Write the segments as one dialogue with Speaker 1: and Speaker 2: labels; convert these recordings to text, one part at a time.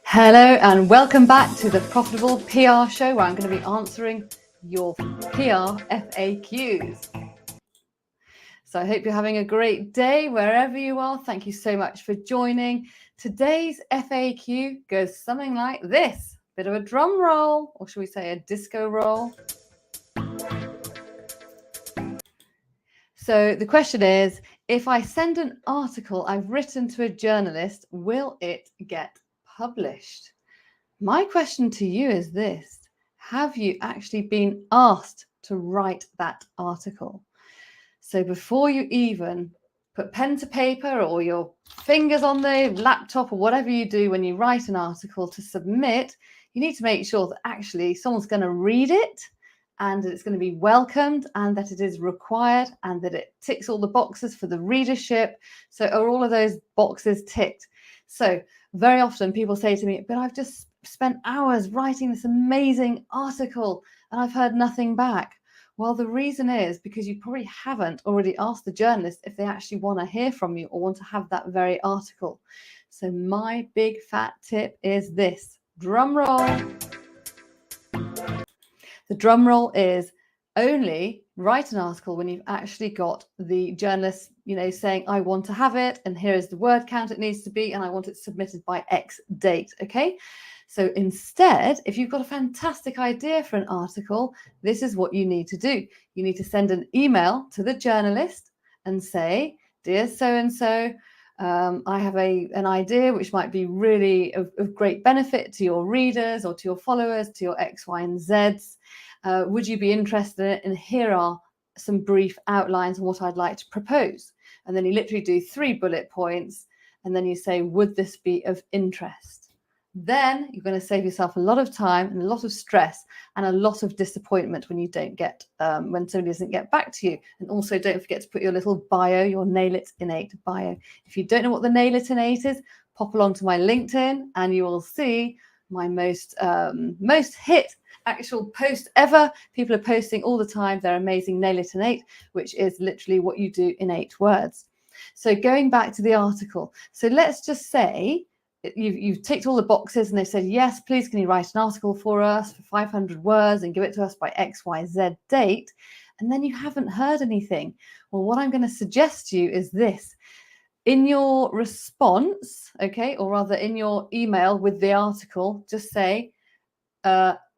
Speaker 1: Hello and welcome back to the Profitable PR Show, where I'm going to be answering your PR FAQs. So I hope you're having a great day wherever you are. Thank you so much for joining. Today's FAQ goes something like this. Bit of a drum roll, or should we say a disco roll? So the question is, if I send an article I've written to a journalist, will it get published? My question to you is this: have you actually been asked to write that article? So before you even put pen to paper or your fingers on the laptop or whatever you do when you write an article to submit, you need to make sure that actually someone's going to read it and that it's going to be welcomed and that it is required and that it ticks all the boxes for the readership. So are all of those boxes ticked? So very often people say to me, but I've just spent hours writing this amazing article and I've heard nothing back. Well, the reason is because you probably haven't already asked the journalist if they actually want to hear from you or want to have that very article. So my big fat tip is this: drum roll. The drum roll is only write an article when you've actually got the journalist, saying, I want to have it, and here is the word count it needs to be, and I want it submitted by X date. Okay. So instead, if you've got a fantastic idea for an article, this is what you need to do. You need to send an email to the journalist and say, dear so-and-so, I have an idea which might be really of great benefit to your readers or to your followers, to your X, Y, and Zs. Would you be interested in it? And here are some brief outlines on what I'd like to propose. And then you literally do 3 bullet points. And then you say, would this be of interest? Then you're going to save yourself a lot of time and a lot of stress and a lot of disappointment when you don't get, when somebody doesn't get back to you. And also don't forget to put your little bio, your Nail It Innate bio. If you don't know what the Nail It Innate is, pop along to my LinkedIn and you will see my most hit actual post ever. People are posting all the time their amazing Nail It Innate, which is literally what you do in 8 words. So going back to the article. So let's just say you've ticked all the boxes and they said, yes, please, can you write an article for us for 500 words and give it to us by XYZ date? And then you haven't heard anything. Well, what I'm going to suggest to you is this. In your response, okay, or rather in your email with the article, just say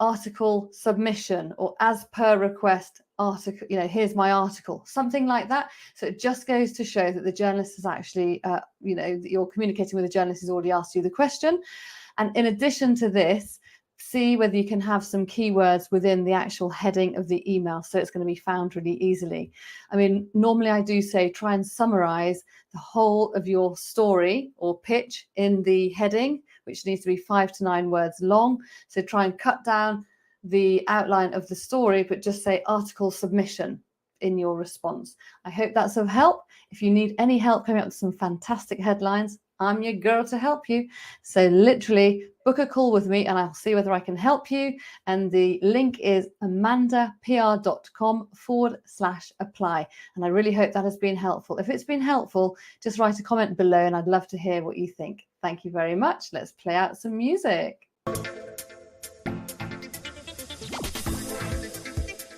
Speaker 1: article submission or as per request article, here's my article, something like that. So it just goes to show that the journalist is actually, that you're communicating with the journalist who's already asked you the question. And in addition to this, see whether you can have some keywords within the actual heading of the email so it's going to be found really easily. I mean, normally I do say try and summarize the whole of your story or pitch in the heading, which needs to be 5 to 9 words long. So try and cut down the outline of the story, but just say article submission in your response. I hope that's of help. If you need any help coming up with some fantastic headlines, I'm your girl to help you. So literally book a call with me and I'll see whether I can help you. And the link is amandapr.com/apply. And I really hope that has been helpful. If it's been helpful, just write a comment below and I'd love to hear what you think. Thank you very much. Let's play out some music.